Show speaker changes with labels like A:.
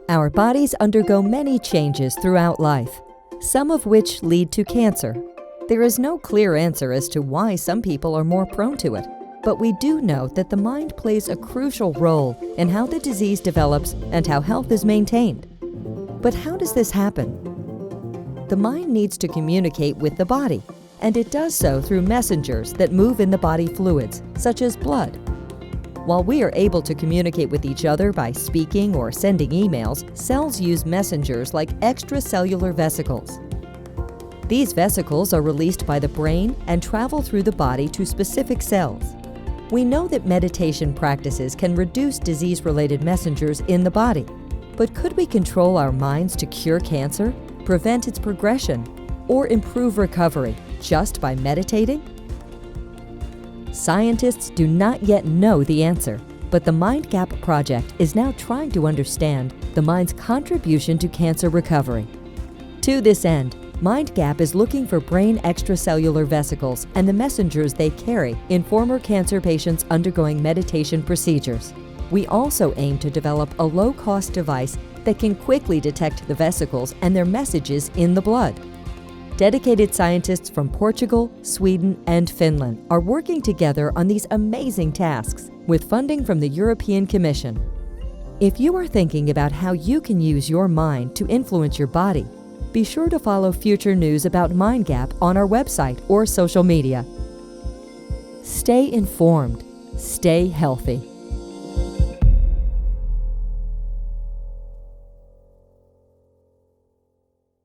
A: Our bodies undergo many changes throughout life, some of which lead to cancer. There is no clear answer as to why some people are more prone to it, but we do know that the mind plays a crucial role in how the disease develops and how health is maintained. But how does this happen? The mind needs to communicate with the body, and it does so through messengers that move in the body fluids, such as blood. While we are able to communicate with each other by speaking or sending emails, cells use messengers like extracellular vesicles. These vesicles are released by the brain and travel through the body to specific cells. We know that meditation practices can reduce disease-related messengers in the body, but could we control our minds to cure cancer, prevent its progression, or improve recovery just by meditating? Scientists do not yet know the answer, but the MindGAP project is now trying to understand the mind's contribution to cancer recovery. To this end, MindGAP is looking for brain extracellular vesicles and the messengers they carry in former cancer patients undergoing meditation procedures. We also aim to develop a low-cost device that can quickly detect the vesicles and their messages in the blood. Dedicated scientists from Portugal, Sweden, and Finland are working together on these amazing tasks with funding from the European Commission. If you are thinking about how you can use your mind to influence your body, be sure to follow future news about MindGAP on our website or social media. Stay informed. Stay healthy.